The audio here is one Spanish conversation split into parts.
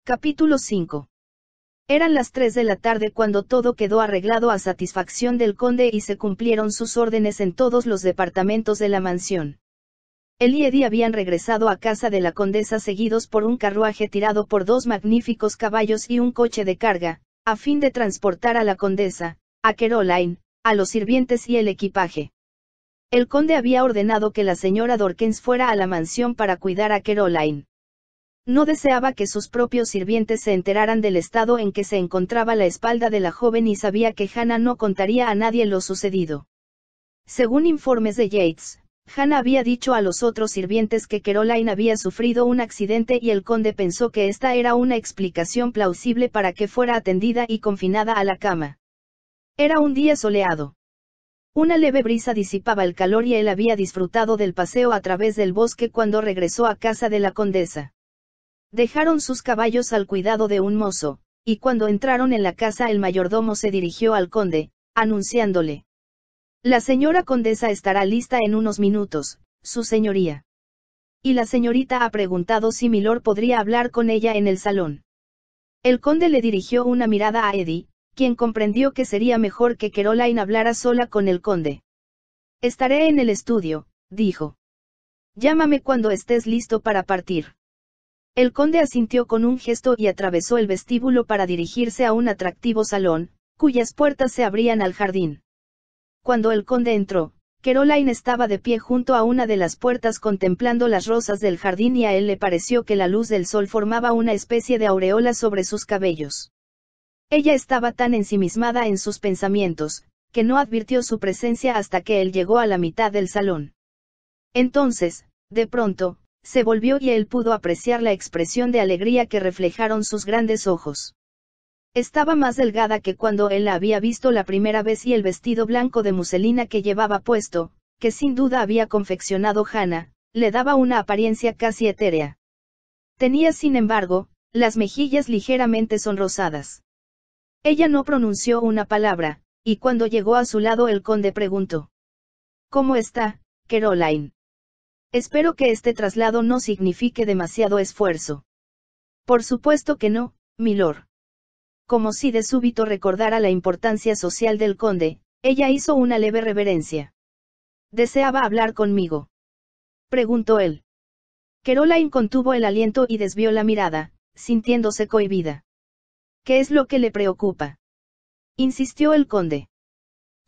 Capítulo 5. Eran las 3 de la tarde cuando todo quedó arreglado a satisfacción del conde y se cumplieron sus órdenes en todos los departamentos de la mansión. Él y Eddie habían regresado a casa de la condesa seguidos por un carruaje tirado por 2 magníficos caballos y un coche de carga, a fin de transportar a la condesa, a Caroline, a los sirvientes y el equipaje. El conde había ordenado que la señora Dorkins fuera a la mansión para cuidar a Caroline. No deseaba que sus propios sirvientes se enteraran del estado en que se encontraba la espalda de la joven y sabía que Hannah no contaría a nadie lo sucedido. Según informes de Yates, Hannah había dicho a los otros sirvientes que Caroline había sufrido un accidente y el conde pensó que esta era una explicación plausible para que fuera atendida y confinada a la cama. Era un día soleado. Una leve brisa disipaba el calor y él había disfrutado del paseo a través del bosque cuando regresó a casa de la condesa. Dejaron sus caballos al cuidado de un mozo, y cuando entraron en la casa el mayordomo se dirigió al conde, anunciándole: «La señora condesa estará lista en unos minutos, su señoría. Y la señorita ha preguntado si Milord podría hablar con ella en el salón». El conde le dirigió una mirada a Eddie, quien comprendió que sería mejor que Caroline hablara sola con el conde. «Estaré en el estudio», dijo. «Llámame cuando estés listo para partir». El conde asintió con un gesto y atravesó el vestíbulo para dirigirse a un atractivo salón, cuyas puertas se abrían al jardín. Cuando el conde entró, Caroline estaba de pie junto a una de las puertas contemplando las rosas del jardín y a él le pareció que la luz del sol formaba una especie de aureola sobre sus cabellos. Ella estaba tan ensimismada en sus pensamientos, que no advirtió su presencia hasta que él llegó a la mitad del salón. Entonces, de pronto, se volvió y él pudo apreciar la expresión de alegría que reflejaron sus grandes ojos. Estaba más delgada que cuando él la había visto la primera vez y el vestido blanco de muselina que llevaba puesto, que sin duda había confeccionado Hannah, le daba una apariencia casi etérea. Tenía sin embargo, las mejillas ligeramente sonrosadas. Ella no pronunció una palabra, y cuando llegó a su lado el conde preguntó: «¿Cómo está, Caroline? Espero que este traslado no signifique demasiado esfuerzo». «Por supuesto que no, milord». Como si de súbito recordara la importancia social del conde, ella hizo una leve reverencia. «¿Deseaba hablar conmigo?», preguntó él. Caroline contuvo el aliento y desvió la mirada, sintiéndose cohibida. «¿Qué es lo que le preocupa?», insistió el conde.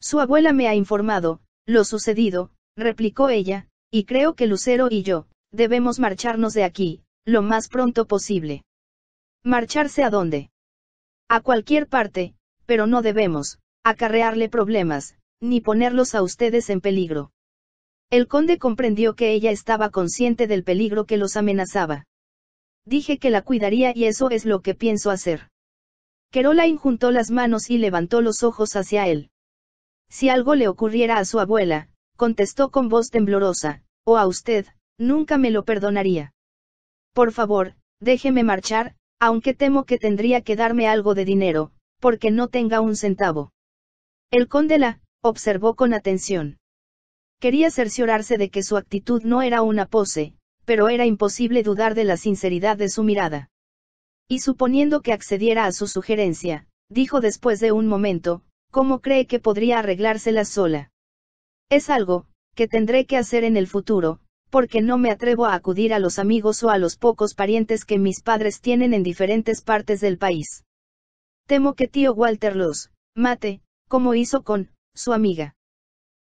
«Su abuela me ha informado lo sucedido», replicó ella, «y creo que Lucero y yo debemos marcharnos de aquí lo más pronto posible». «¿Marcharse a dónde?». «A cualquier parte, pero no debemos acarrearle problemas, ni ponerlos a ustedes en peligro». El conde comprendió que ella estaba consciente del peligro que los amenazaba. «Dije que la cuidaría y eso es lo que pienso hacer». Caroline juntó las manos y levantó los ojos hacia él. «Si algo le ocurriera a su abuela», contestó con voz temblorosa, «o a usted, nunca me lo perdonaría. Por favor, déjeme marchar, aunque temo que tendría que darme algo de dinero, porque no tenga un centavo». El conde la observó con atención. Quería cerciorarse de que su actitud no era una pose, pero era imposible dudar de la sinceridad de su mirada. Y suponiendo que accediera a su sugerencia, dijo después de un momento: «¿Cómo cree que podría arreglársela sola?». «Es algo que tendré que hacer en el futuro, porque no me atrevo a acudir a los amigos o a los pocos parientes que mis padres tienen en diferentes partes del país. Temo que tío Walter los mate, como hizo con su amiga».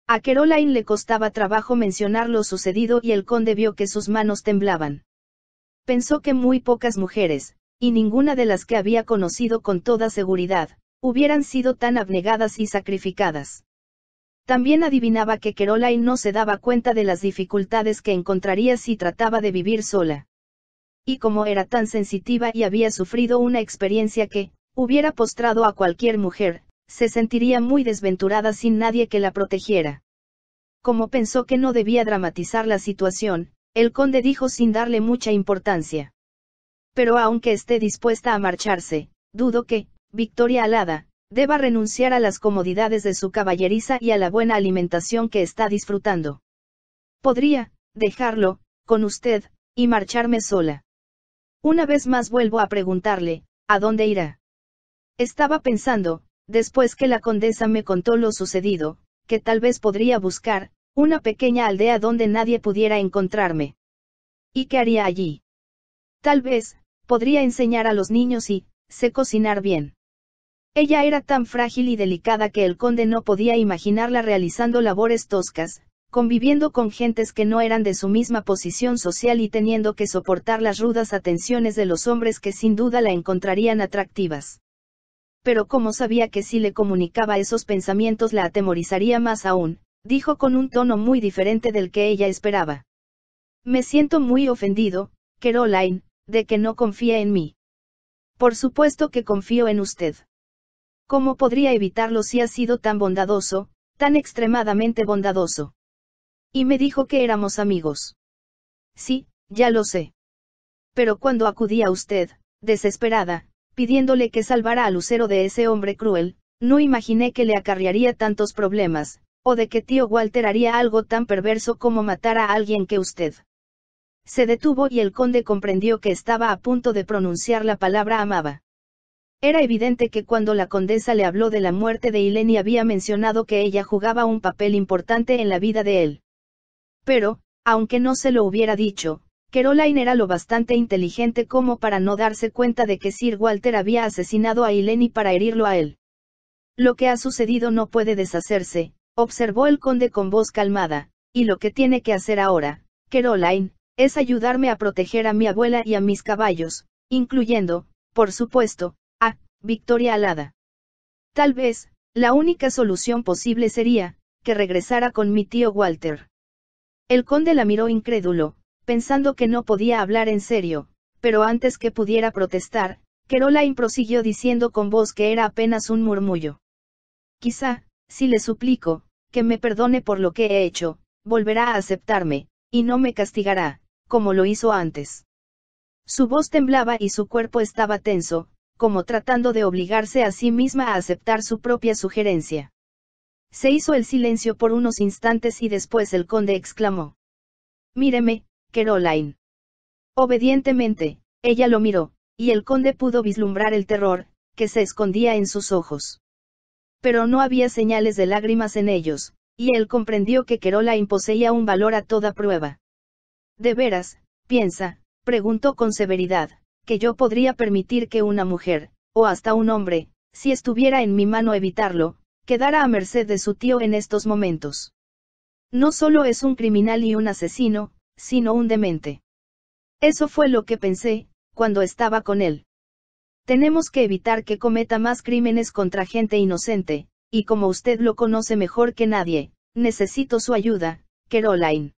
A Caroline le costaba trabajo mencionar lo sucedido y el conde vio que sus manos temblaban. Pensó que muy pocas mujeres, y ninguna de las que había conocido con toda seguridad, hubieran sido tan abnegadas y sacrificadas. También adivinaba que Caroline no se daba cuenta de las dificultades que encontraría si trataba de vivir sola. Y como era tan sensitiva y había sufrido una experiencia que hubiera postrado a cualquier mujer, se sentiría muy desventurada sin nadie que la protegiera. Como pensó que no debía dramatizar la situación, el conde dijo sin darle mucha importancia: «Pero aunque esté dispuesta a marcharse, dudo que, Victoria Alada, deba renunciar a las comodidades de su caballeriza y a la buena alimentación que está disfrutando. Podría dejarlo con usted y marcharme sola». Una vez más vuelvo a preguntarle, ¿a dónde irá? Estaba pensando, después que la condesa me contó lo sucedido, que tal vez podría buscar una pequeña aldea donde nadie pudiera encontrarme. ¿Y qué haría allí? Tal vez podría enseñar a los niños y sé cocinar bien. Ella era tan frágil y delicada que el conde no podía imaginarla realizando labores toscas, conviviendo con gentes que no eran de su misma posición social y teniendo que soportar las rudas atenciones de los hombres que sin duda la encontrarían atractivas. Pero como sabía que si le comunicaba esos pensamientos la atemorizaría más aún, dijo con un tono muy diferente del que ella esperaba. Me siento muy ofendido, Caroline, de que no confíe en mí. Por supuesto que confío en usted. ¿Cómo podría evitarlo si ha sido tan bondadoso, tan extremadamente bondadoso? Y me dijo que éramos amigos. Sí, ya lo sé. Pero cuando acudí a usted, desesperada, pidiéndole que salvara a Lucero de ese hombre cruel, no imaginé que le acarrearía tantos problemas, o de que tío Walter haría algo tan perverso como matar a alguien que usted. Se detuvo y el conde comprendió que estaba a punto de pronunciar la palabra amaba. Era evidente que cuando la condesa le habló de la muerte de Ileni había mencionado que ella jugaba un papel importante en la vida de él. Pero, aunque no se lo hubiera dicho, Caroline era lo bastante inteligente como para no darse cuenta de que Sir Walter había asesinado a Ileni para herirlo a él. Lo que ha sucedido no puede deshacerse, observó el conde con voz calmada, y lo que tiene que hacer ahora, Caroline, es ayudarme a proteger a mi abuela y a mis caballos, incluyendo, por supuesto, a Victoria Alada. Tal vez, la única solución posible sería, que regresara con mi tío Walter. El conde la miró incrédulo, pensando que no podía hablar en serio, pero antes que pudiera protestar, Caroline prosiguió diciendo con voz que era apenas un murmullo. Quizá, si le suplico, que me perdone por lo que he hecho, volverá a aceptarme, y no me castigará, como lo hizo antes. Su voz temblaba y su cuerpo estaba tenso, como tratando de obligarse a sí misma a aceptar su propia sugerencia. Se hizo el silencio por unos instantes y después el conde exclamó. Míreme, Caroline. Obedientemente, ella lo miró, y el conde pudo vislumbrar el terror, que se escondía en sus ojos. Pero no había señales de lágrimas en ellos, y él comprendió que Caroline poseía un valor a toda prueba. ¿De veras, piensa, preguntó con severidad, que yo podría permitir que una mujer, o hasta un hombre, si estuviera en mi mano evitarlo, quedara a merced de su tío en estos momentos? No solo es un criminal y un asesino, sino un demente. Eso fue lo que pensé, cuando estaba con él. Tenemos que evitar que cometa más crímenes contra gente inocente, y como usted lo conoce mejor que nadie, necesito su ayuda, Caroline.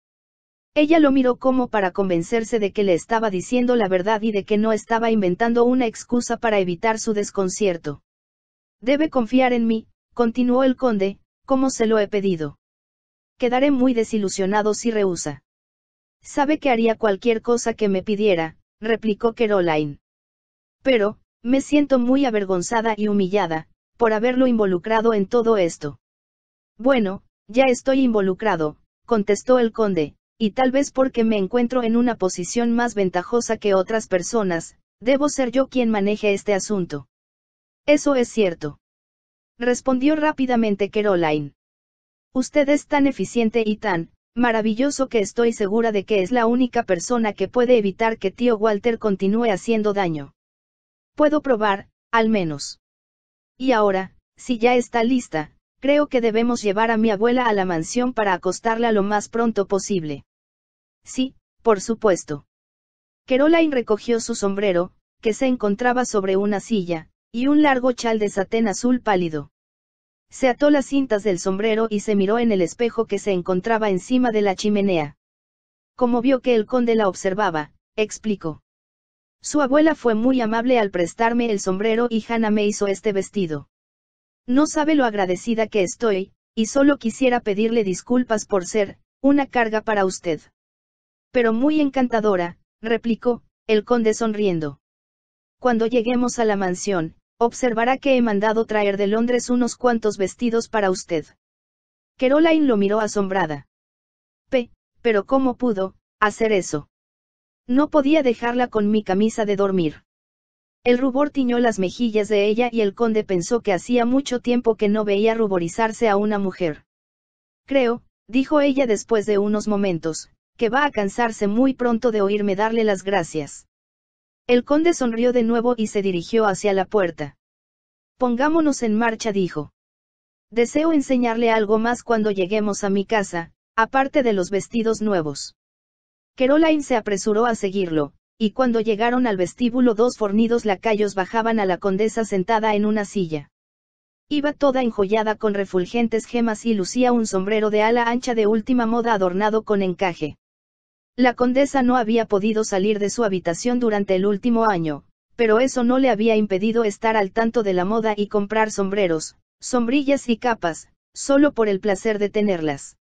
Ella lo miró como para convencerse de que le estaba diciendo la verdad y de que no estaba inventando una excusa para evitar su desconcierto. Debe confiar en mí, continuó el conde, como se lo he pedido. Quedaré muy desilusionado si rehúsa. Sabe que haría cualquier cosa que me pidiera, replicó Caroline. Pero, me siento muy avergonzada y humillada, por haberlo involucrado en todo esto. Bueno, ya estoy involucrado, contestó el conde, y tal vez porque me encuentro en una posición más ventajosa que otras personas, debo ser yo quien maneje este asunto. Eso es cierto. Respondió rápidamente Caroline. Usted es tan eficiente y tan maravilloso que estoy segura de que es la única persona que puede evitar que tío Walter continúe haciendo daño. Puedo probar, al menos. Y ahora, si ya está lista, creo que debemos llevar a mi abuela a la mansión para acostarla lo más pronto posible. Sí, por supuesto. Caroline recogió su sombrero, que se encontraba sobre una silla, y un largo chal de satén azul pálido. Se ató las cintas del sombrero y se miró en el espejo que se encontraba encima de la chimenea. Como vio que el conde la observaba, explicó. Su abuela fue muy amable al prestarme el sombrero y Hannah me hizo este vestido. No sabe lo agradecida que estoy, y solo quisiera pedirle disculpas por ser una carga para usted. Pero muy encantadora, replicó el conde sonriendo. Cuando lleguemos a la mansión, observará que he mandado traer de Londres unos cuantos vestidos para usted. Caroline lo miró asombrada. Pero ¿cómo pudo hacer eso? No podía dejarla con mi camisa de dormir. El rubor tiñó las mejillas de ella y el conde pensó que hacía mucho tiempo que no veía ruborizarse a una mujer. Creo, dijo ella después de unos momentos, que va a cansarse muy pronto de oírme darle las gracias. El conde sonrió de nuevo y se dirigió hacia la puerta. Pongámonos en marcha, dijo. Deseo enseñarle algo más cuando lleguemos a mi casa, aparte de los vestidos nuevos. Caroline se apresuró a seguirlo, y cuando llegaron al vestíbulo dos fornidos lacayos bajaban a la condesa sentada en una silla. Iba toda enjollada con refulgentes gemas y lucía un sombrero de ala ancha de última moda adornado con encaje. La condesa no había podido salir de su habitación durante el último año, pero eso no le había impedido estar al tanto de la moda y comprar sombreros, sombrillas y capas, solo por el placer de tenerlas.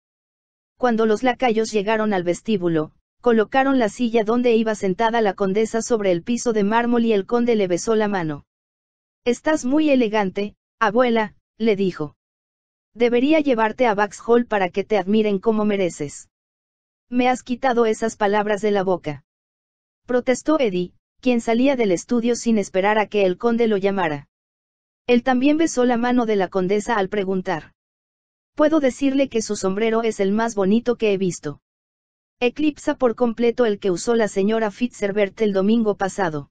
Cuando los lacayos llegaron al vestíbulo, colocaron la silla donde iba sentada la condesa sobre el piso de mármol y el conde le besó la mano. «Estás muy elegante, abuela», le dijo. «Debería llevarte a Vauxhall para que te admiren como mereces». «Me has quitado esas palabras de la boca», protestó Eddie, quien salía del estudio sin esperar a que el conde lo llamara. Él también besó la mano de la condesa al preguntar. «Puedo decirle que su sombrero es el más bonito que he visto. Eclipsa por completo el que usó la señora Fitzherbert el domingo pasado».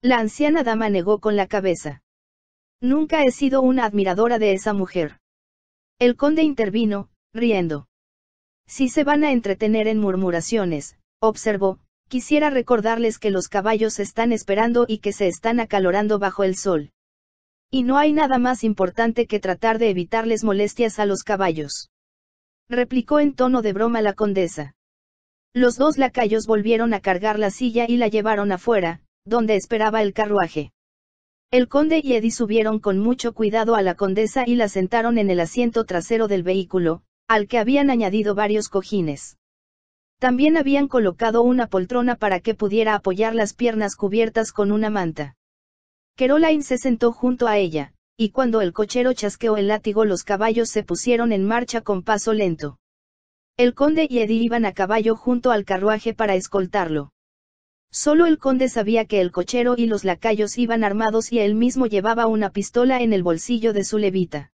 La anciana dama negó con la cabeza. «Nunca he sido una admiradora de esa mujer». El conde intervino, riendo. «Si se van a entretener en murmuraciones», observó, «quisiera recordarles que los caballos están esperando y que se están acalorando bajo el sol. Y no hay nada más importante que tratar de evitarles molestias a los caballos», replicó en tono de broma la condesa. Los dos lacayos volvieron a cargar la silla y la llevaron afuera, donde esperaba el carruaje. El conde y Eddie subieron con mucho cuidado a la condesa y la sentaron en el asiento trasero del vehículo, al que habían añadido varios cojines. También habían colocado una poltrona para que pudiera apoyar las piernas cubiertas con una manta. Caroline se sentó junto a ella, y cuando el cochero chasqueó el látigo los caballos se pusieron en marcha con paso lento. El conde y Eddie iban a caballo junto al carruaje para escoltarlo. Solo el conde sabía que el cochero y los lacayos iban armados y él mismo llevaba una pistola en el bolsillo de su levita.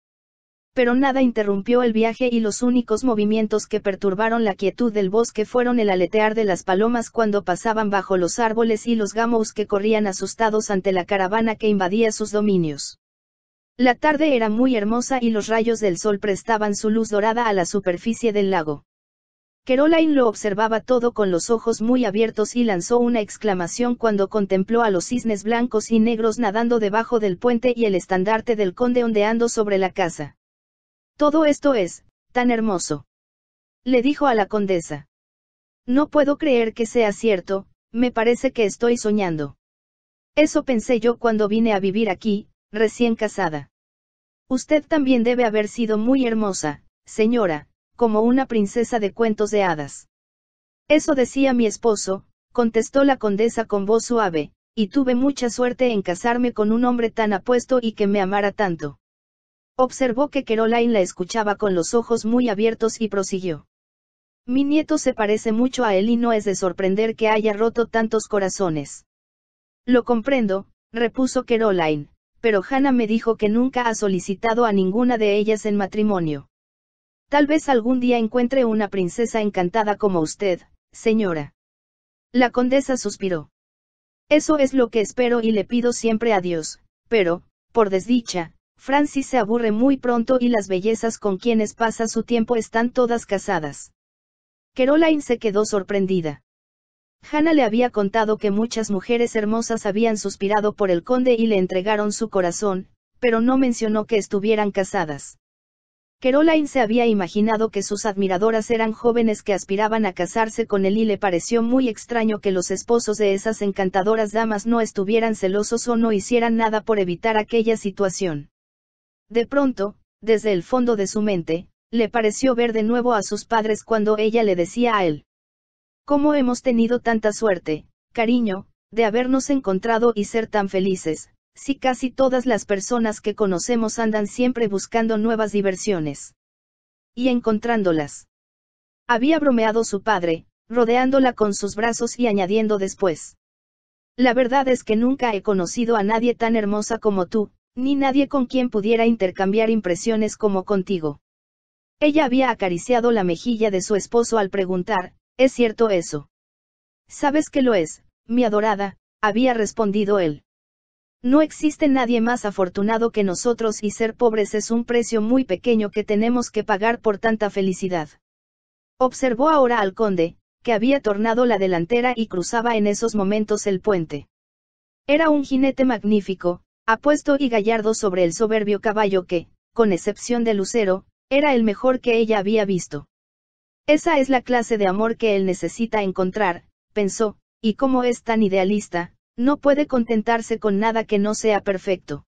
Pero nada interrumpió el viaje y los únicos movimientos que perturbaron la quietud del bosque fueron el aletear de las palomas cuando pasaban bajo los árboles y los gamos que corrían asustados ante la caravana que invadía sus dominios. La tarde era muy hermosa y los rayos del sol prestaban su luz dorada a la superficie del lago. Caroline lo observaba todo con los ojos muy abiertos y lanzó una exclamación cuando contempló a los cisnes blancos y negros nadando debajo del puente y el estandarte del conde ondeando sobre la casa. «Todo esto es tan hermoso», le dijo a la condesa. «No puedo creer que sea cierto, me parece que estoy soñando. Eso pensé yo cuando vine a vivir aquí, recién casada. Usted también debe haber sido muy hermosa, señora, como una princesa de cuentos de hadas». «Eso decía mi esposo», contestó la condesa con voz suave, «y tuve mucha suerte en casarme con un hombre tan apuesto y que me amara tanto». Observó que Caroline la escuchaba con los ojos muy abiertos y prosiguió. «Mi nieto se parece mucho a él y no es de sorprender que haya roto tantos corazones». «Lo comprendo», repuso Caroline, «pero Hannah me dijo que nunca ha solicitado a ninguna de ellas en matrimonio. Tal vez algún día encuentre una princesa encantada como usted, señora». La condesa suspiró. «Eso es lo que espero y le pido siempre a Dios, pero, por desdicha, Francis se aburre muy pronto y las bellezas con quienes pasa su tiempo están todas casadas». Caroline se quedó sorprendida. Hannah le había contado que muchas mujeres hermosas habían suspirado por el conde y le entregaron su corazón, pero no mencionó que estuvieran casadas. Caroline se había imaginado que sus admiradoras eran jóvenes que aspiraban a casarse con él y le pareció muy extraño que los esposos de esas encantadoras damas no estuvieran celosos o no hicieran nada por evitar aquella situación. De pronto, desde el fondo de su mente, le pareció ver de nuevo a sus padres cuando ella le decía a él: «¿Cómo hemos tenido tanta suerte, cariño, de habernos encontrado y ser tan felices, si casi todas las personas que conocemos andan siempre buscando nuevas diversiones?» Y encontrándolas. Había bromeado su padre, rodeándola con sus brazos y añadiendo después: la verdad es que nunca he conocido a nadie tan hermosa como tú, ni nadie con quien pudiera intercambiar impresiones como contigo. Ella había acariciado la mejilla de su esposo al preguntar: ¿es cierto eso? Sabes que lo es, mi adorada, había respondido él. No existe nadie más afortunado que nosotros y ser pobres es un precio muy pequeño que tenemos que pagar por tanta felicidad. Observó ahora al conde, que había tornado la delantera y cruzaba en esos momentos el puente. Era un jinete magnífico, apuesto y gallardo sobre el soberbio caballo que, con excepción de Lucero, era el mejor que ella había visto. Esa es la clase de amor que él necesita encontrar, pensó, y como es tan idealista, no puede contentarse con nada que no sea perfecto.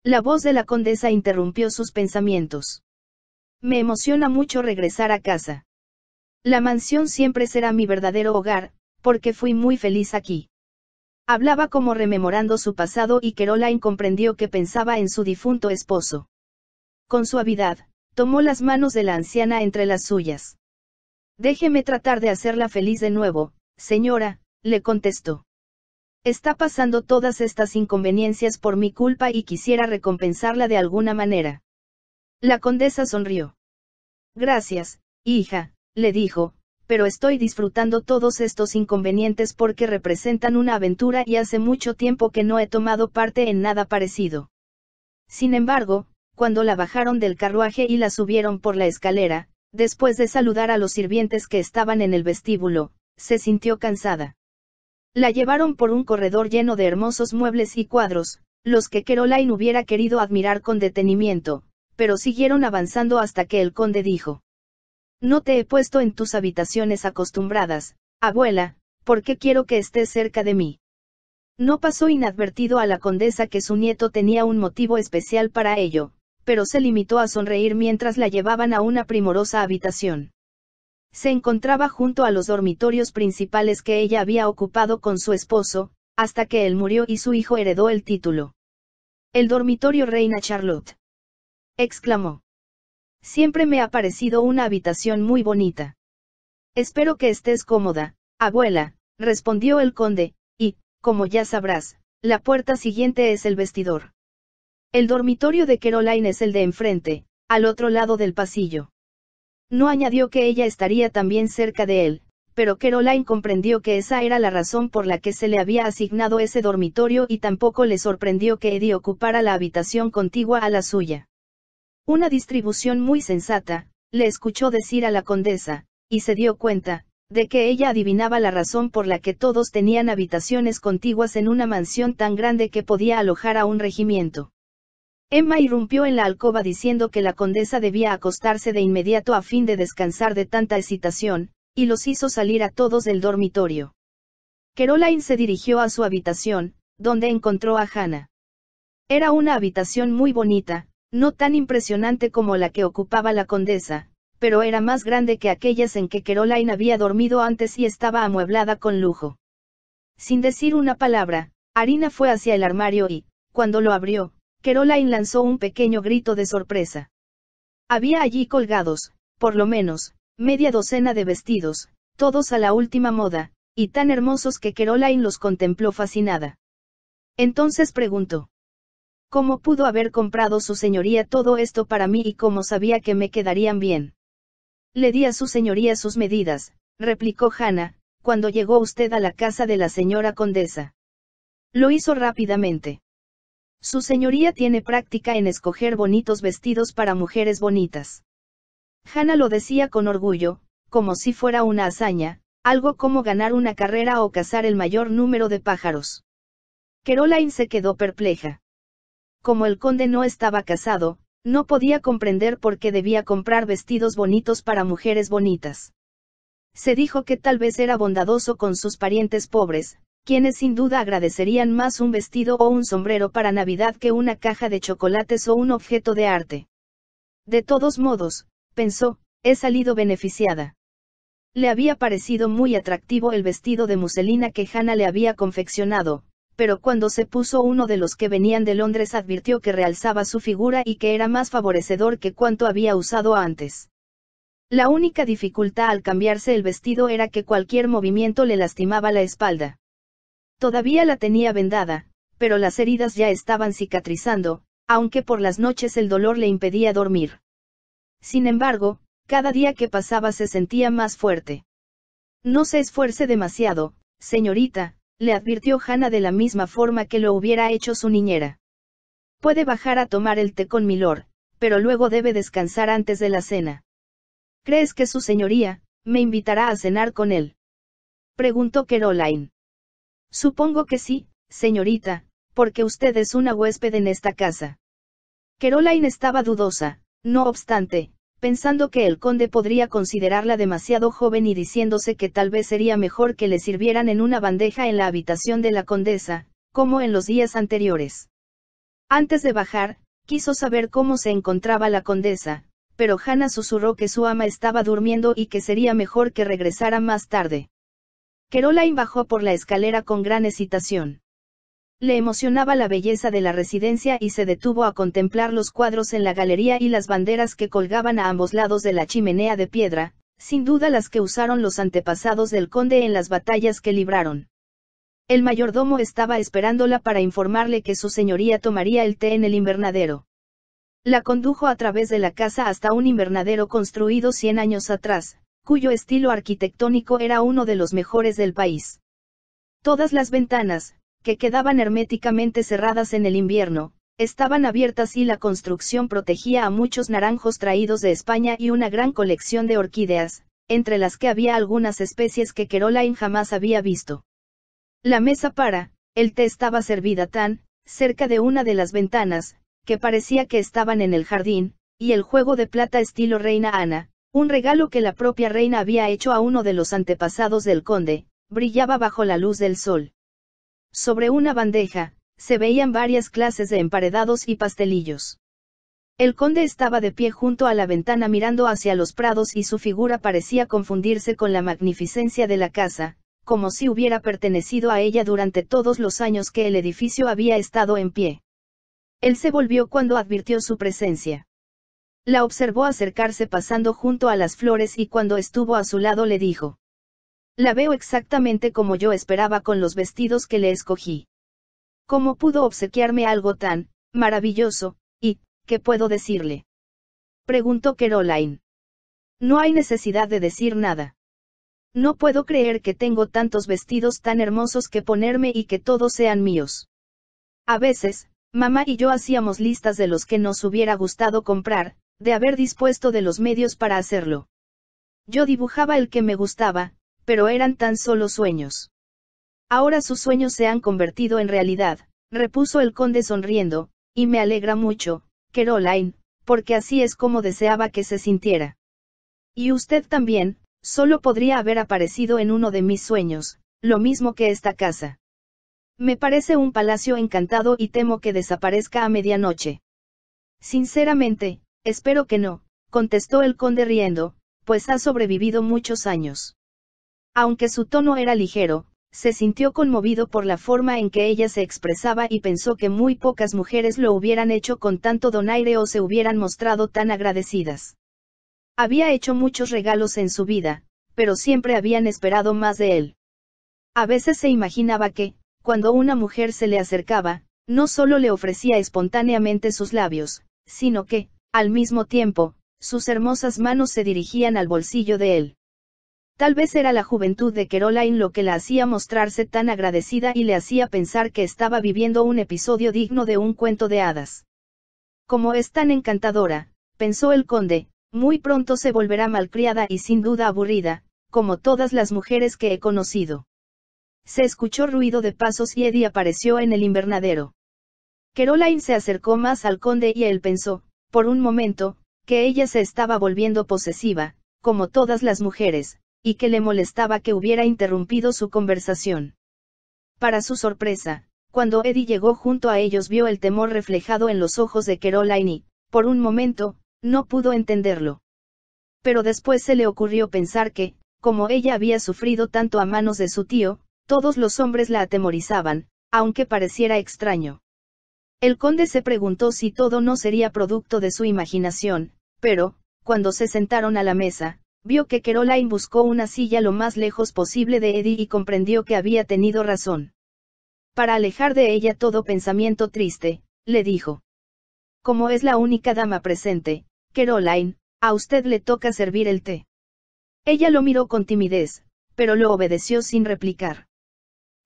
La voz de la condesa interrumpió sus pensamientos. Me emociona mucho regresar a casa. La mansión siempre será mi verdadero hogar, porque fui muy feliz aquí. Hablaba como rememorando su pasado y Caroline comprendió que pensaba en su difunto esposo. Con suavidad, tomó las manos de la anciana entre las suyas. Déjeme tratar de hacerla feliz de nuevo, señora, le contestó. Está pasando todas estas inconveniencias por mi culpa y quisiera recompensarla de alguna manera. La condesa sonrió. Gracias, hija, le dijo, pero estoy disfrutando todos estos inconvenientes porque representan una aventura y hace mucho tiempo que no he tomado parte en nada parecido. Sin embargo, cuando la bajaron del carruaje y la subieron por la escalera, después de saludar a los sirvientes que estaban en el vestíbulo, se sintió cansada. La llevaron por un corredor lleno de hermosos muebles y cuadros, los que Caroline hubiera querido admirar con detenimiento, pero siguieron avanzando hasta que el conde dijo: no te he puesto en tus habitaciones acostumbradas, abuela, porque quiero que estés cerca de mí. No pasó inadvertido a la condesa que su nieto tenía un motivo especial para ello, pero se limitó a sonreír mientras la llevaban a una primorosa habitación. Se encontraba junto a los dormitorios principales que ella había ocupado con su esposo, hasta que él murió y su hijo heredó el título. El dormitorio Reina Charlotte, exclamó. Siempre me ha parecido una habitación muy bonita. Espero que estés cómoda, abuela, respondió el conde, y, como ya sabrás, la puerta siguiente es el vestidor. El dormitorio de Caroline es el de enfrente, al otro lado del pasillo. No añadió que ella estaría también cerca de él, pero Caroline comprendió que esa era la razón por la que se le había asignado ese dormitorio y tampoco le sorprendió que Eddie ocupara la habitación contigua a la suya. Una distribución muy sensata, le escuchó decir a la condesa, y se dio cuenta, de que ella adivinaba la razón por la que todos tenían habitaciones contiguas en una mansión tan grande que podía alojar a un regimiento. Emma irrumpió en la alcoba diciendo que la condesa debía acostarse de inmediato a fin de descansar de tanta excitación, y los hizo salir a todos del dormitorio. Caroline se dirigió a su habitación, donde encontró a Hannah. Era una habitación muy bonita, no tan impresionante como la que ocupaba la condesa, pero era más grande que aquellas en que Caroline había dormido antes y estaba amueblada con lujo. Sin decir una palabra, Arina fue hacia el armario y, cuando lo abrió, Caroline lanzó un pequeño grito de sorpresa. Había allí colgados, por lo menos, media docena de vestidos, todos a la última moda, y tan hermosos que Caroline los contempló fascinada. Entonces preguntó: ¿cómo pudo haber comprado su señoría todo esto para mí y cómo sabía que me quedarían bien? Le di a su señoría sus medidas, replicó Hannah, cuando llegó usted a la casa de la señora condesa. Lo hizo rápidamente. Su señoría tiene práctica en escoger bonitos vestidos para mujeres bonitas. Hannah lo decía con orgullo, como si fuera una hazaña, algo como ganar una carrera o cazar el mayor número de pájaros. Caroline se quedó perpleja. Como el conde no estaba casado, no podía comprender por qué debía comprar vestidos bonitos para mujeres bonitas. Se dijo que tal vez era bondadoso con sus parientes pobres, quienes sin duda agradecerían más un vestido o un sombrero para Navidad que una caja de chocolates o un objeto de arte. De todos modos, pensó, he salido beneficiada. Le había parecido muy atractivo el vestido de muselina que Hannah le había confeccionado, pero cuando se puso uno de los que venían de Londres advirtió que realzaba su figura y que era más favorecedor que cuanto había usado antes. La única dificultad al cambiarse el vestido era que cualquier movimiento le lastimaba la espalda. Todavía la tenía vendada, pero las heridas ya estaban cicatrizando, aunque por las noches el dolor le impedía dormir. Sin embargo, cada día que pasaba se sentía más fuerte. No se esfuerce demasiado, señorita, le advirtió Hannah de la misma forma que lo hubiera hecho su niñera. Puede bajar a tomar el té con milord, pero luego debe descansar antes de la cena. ¿Crees que su señoría me invitará a cenar con él?, preguntó Caroline. Supongo que sí, señorita, porque usted es una huésped en esta casa. Caroline estaba dudosa, no obstante, pensando que el conde podría considerarla demasiado joven y diciéndose que tal vez sería mejor que le sirvieran en una bandeja en la habitación de la condesa, como en los días anteriores. Antes de bajar, quiso saber cómo se encontraba la condesa, pero Hannah susurró que su ama estaba durmiendo y que sería mejor que regresara más tarde. Caroline bajó por la escalera con gran hesitación. Le emocionaba la belleza de la residencia y se detuvo a contemplar los cuadros en la galería y las banderas que colgaban a ambos lados de la chimenea de piedra, sin duda las que usaron los antepasados del conde en las batallas que libraron. El mayordomo estaba esperándola para informarle que su señoría tomaría el té en el invernadero. La condujo a través de la casa hasta un invernadero construido 100 años atrás, cuyo estilo arquitectónico era uno de los mejores del país. Todas las ventanas, que quedaban herméticamente cerradas en el invierno, estaban abiertas y la construcción protegía a muchos naranjos traídos de España y una gran colección de orquídeas, entre las que había algunas especies que Caroline jamás había visto. La mesa para el té estaba servida tan cerca de una de las ventanas, que parecía que estaban en el jardín, y el juego de plata estilo Reina Ana, un regalo que la propia reina había hecho a uno de los antepasados del conde, brillaba bajo la luz del sol. Sobre una bandeja, se veían varias clases de emparedados y pastelillos. El conde estaba de pie junto a la ventana mirando hacia los prados y su figura parecía confundirse con la magnificencia de la casa, como si hubiera pertenecido a ella durante todos los años que el edificio había estado en pie. Él se volvió cuando advirtió su presencia. La observó acercarse pasando junto a las flores y cuando estuvo a su lado le dijo: «La veo exactamente como yo esperaba con los vestidos que le escogí. ¿Cómo pudo obsequiarme algo tan maravilloso, y qué puedo decirle?», preguntó Caroline. «No hay necesidad de decir nada. No puedo creer que tengo tantos vestidos tan hermosos que ponerme y que todos sean míos. A veces, mamá y yo hacíamos listas de los que nos hubiera gustado comprar, de haber dispuesto de los medios para hacerlo. Yo dibujaba el que me gustaba, pero eran tan solo sueños. Ahora sus sueños se han convertido en realidad», repuso el conde sonriendo, «y me alegra mucho, Caroline, porque así es como deseaba que se sintiera. Y usted también, solo podría haber aparecido en uno de mis sueños, lo mismo que esta casa. Me parece un palacio encantado y temo que desaparezca a medianoche». «Sinceramente, espero que no», contestó el conde riendo, «pues ha sobrevivido muchos años». Aunque su tono era ligero, se sintió conmovido por la forma en que ella se expresaba y pensó que muy pocas mujeres lo hubieran hecho con tanto donaire o se hubieran mostrado tan agradecidas. Había hecho muchos regalos en su vida, pero siempre habían esperado más de él. A veces se imaginaba que, cuando una mujer se le acercaba, no solo le ofrecía espontáneamente sus labios, sino que, al mismo tiempo, sus hermosas manos se dirigían al bolsillo de él. Tal vez era la juventud de Caroline lo que la hacía mostrarse tan agradecida y le hacía pensar que estaba viviendo un episodio digno de un cuento de hadas. Como es tan encantadora, pensó el conde, muy pronto se volverá malcriada y sin duda aburrida, como todas las mujeres que he conocido. Se escuchó ruido de pasos y Eddie apareció en el invernadero. Caroline se acercó más al conde y él pensó, por un momento, que ella se estaba volviendo posesiva, como todas las mujeres, y que le molestaba que hubiera interrumpido su conversación. Para su sorpresa, cuando Eddie llegó junto a ellos vio el temor reflejado en los ojos de Caroline y, por un momento, no pudo entenderlo. Pero después se le ocurrió pensar que, como ella había sufrido tanto a manos de su tío, todos los hombres la atemorizaban, aunque pareciera extraño. El conde se preguntó si todo no sería producto de su imaginación, pero, cuando se sentaron a la mesa, vio que Caroline buscó una silla lo más lejos posible de Eddie y comprendió que había tenido razón. Para alejar de ella todo pensamiento triste, le dijo: como es la única dama presente, Caroline, a usted le toca servir el té. Ella lo miró con timidez, pero lo obedeció sin replicar.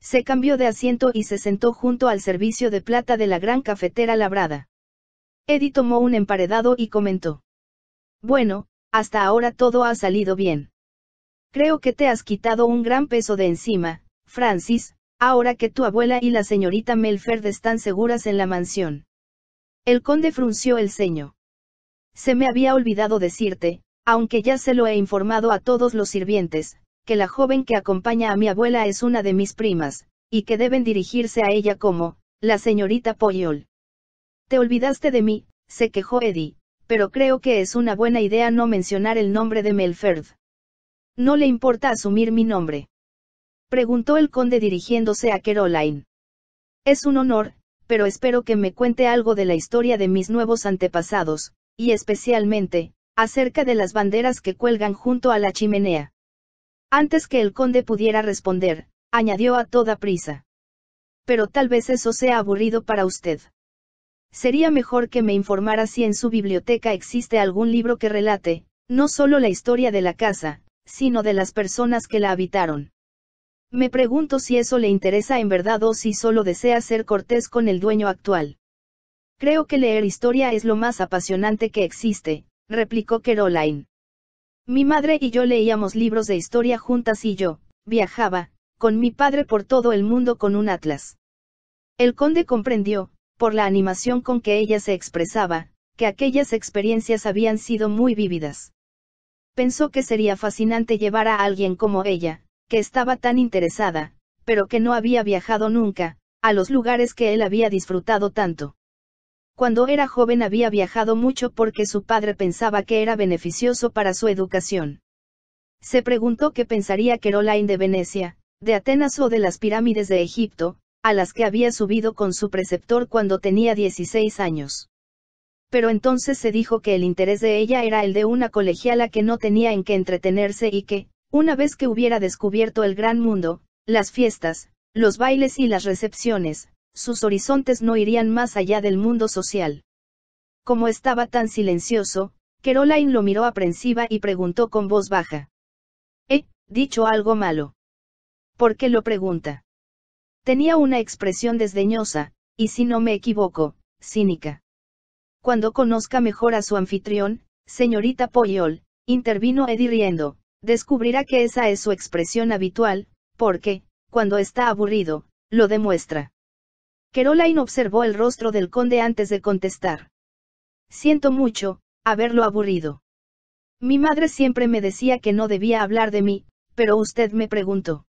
Se cambió de asiento y se sentó junto al servicio de plata de la gran cafetera labrada. Eddie tomó un emparedado y comentó: bueno, hasta ahora todo ha salido bien. Creo que te has quitado un gran peso de encima, Francis, ahora que tu abuela y la señorita Melford están seguras en la mansión. El conde frunció el ceño. Se me había olvidado decirte, aunque ya se lo he informado a todos los sirvientes, que la joven que acompaña a mi abuela es una de mis primas, y que deben dirigirse a ella como, la señorita Poyol. Te olvidaste de mí, se quejó Eddie, pero creo que es una buena idea no mencionar el nombre de Melford. ¿No le importa asumir mi nombre?, preguntó el conde dirigiéndose a Caroline. Es un honor, pero espero que me cuente algo de la historia de mis nuevos antepasados, y especialmente, acerca de las banderas que cuelgan junto a la chimenea. Antes que el conde pudiera responder, añadió a toda prisa: pero tal vez eso sea aburrido para usted. Sería mejor que me informara si en su biblioteca existe algún libro que relate, no solo la historia de la casa, sino de las personas que la habitaron. Me pregunto si eso le interesa en verdad o si solo desea ser cortés con el dueño actual. Creo que leer historia es lo más apasionante que existe, replicó Caroline. Mi madre y yo leíamos libros de historia juntas y yo viajaba con mi padre por todo el mundo con un atlas. El conde comprendió, por la animación con que ella se expresaba, que aquellas experiencias habían sido muy vívidas. Pensó que sería fascinante llevar a alguien como ella, que estaba tan interesada, pero que no había viajado nunca, a los lugares que él había disfrutado tanto. Cuando era joven había viajado mucho porque su padre pensaba que era beneficioso para su educación. Se preguntó qué pensaría Caroline de Venecia, de Atenas o de las pirámides de Egipto, a las que había subido con su preceptor cuando tenía 16 años. Pero entonces se dijo que el interés de ella era el de una colegiala que no tenía en qué entretenerse y que, una vez que hubiera descubierto el gran mundo, las fiestas, los bailes y las recepciones, sus horizontes no irían más allá del mundo social. Como estaba tan silencioso, Caroline lo miró aprensiva y preguntó con voz baja: ¿he dicho algo malo? ¿Por qué lo pregunta? Tenía una expresión desdeñosa, y si no me equivoco, cínica. Cuando conozca mejor a su anfitrión, señorita Poyol, intervino Eddie riendo, descubrirá que esa es su expresión habitual, porque, cuando está aburrido, lo demuestra. Caroline observó el rostro del conde antes de contestar. Siento mucho, haberlo aburrido. Mi madre siempre me decía que no debía hablar de mí, pero usted me preguntó.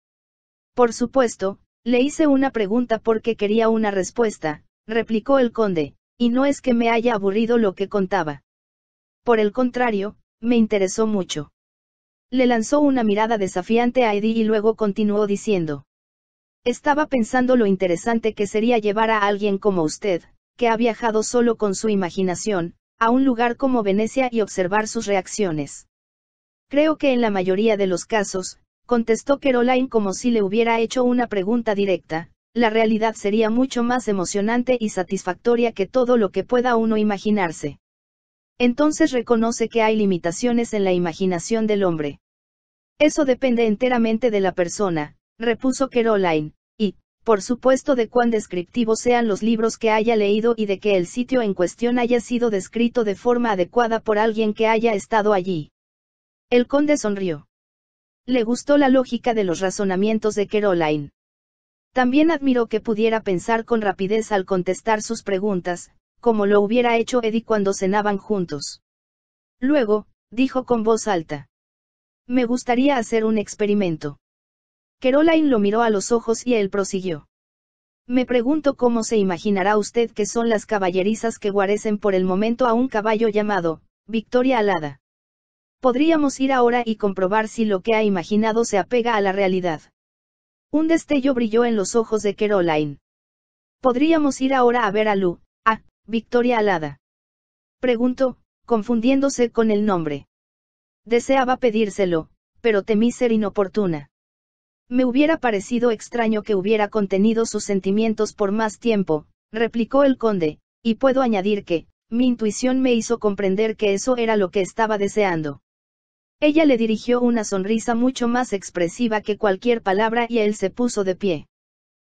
Por supuesto, le hice una pregunta porque quería una respuesta, replicó el conde, y no es que me haya aburrido lo que contaba. Por el contrario, me interesó mucho. Le lanzó una mirada desafiante a Eddie y luego continuó diciendo: estaba pensando lo interesante que sería llevar a alguien como usted, que ha viajado solo con su imaginación, a un lugar como Venecia y observar sus reacciones. Creo que en la mayoría de los casos, contestó Caroline como si le hubiera hecho una pregunta directa, la realidad sería mucho más emocionante y satisfactoria que todo lo que pueda uno imaginarse. Entonces reconoce que hay limitaciones en la imaginación del hombre. Eso depende enteramente de la persona, repuso Caroline, y, por supuesto, de cuán descriptivos sean los libros que haya leído y de que el sitio en cuestión haya sido descrito de forma adecuada por alguien que haya estado allí. El conde sonrió. Le gustó la lógica de los razonamientos de Caroline. También admiró que pudiera pensar con rapidez al contestar sus preguntas, como lo hubiera hecho Eddie cuando cenaban juntos. Luego, dijo con voz alta: me gustaría hacer un experimento. Caroline lo miró a los ojos y él prosiguió: me pregunto cómo se imaginará usted que son las caballerizas que guarecen por el momento a un caballo llamado Victoria Alada. Podríamos ir ahora y comprobar si lo que ha imaginado se apega a la realidad. Un destello brilló en los ojos de Caroline. ¿Podríamos ir ahora a ver a Victoria Alada? Preguntó, confundiéndose con el nombre. Deseaba pedírselo, pero temí ser inoportuna. Me hubiera parecido extraño que hubiera contenido sus sentimientos por más tiempo, replicó el conde, y puedo añadir que, mi intuición me hizo comprender que eso era lo que estaba deseando. Ella le dirigió una sonrisa mucho más expresiva que cualquier palabra y él se puso de pie.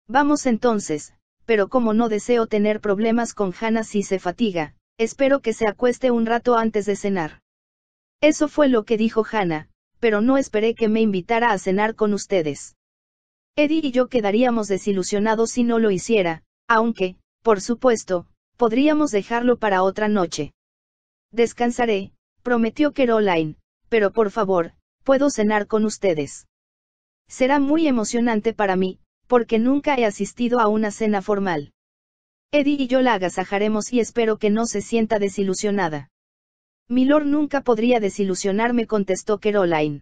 Vamos entonces, pero como no deseo tener problemas con Hannah si se fatiga, espero que se acueste un rato antes de cenar. Eso fue lo que dijo Hannah, pero no esperé que me invitara a cenar con ustedes. Eddie y yo quedaríamos desilusionados si no lo hiciera, aunque, por supuesto, podríamos dejarlo para otra noche. Descansaré, prometió Caroline, pero por favor, puedo cenar con ustedes. Será muy emocionante para mí, porque nunca he asistido a una cena formal. Eddie y yo la agasajaremos y espero que no se sienta desilusionada. Milord nunca podría desilusionarme, contestó Caroline.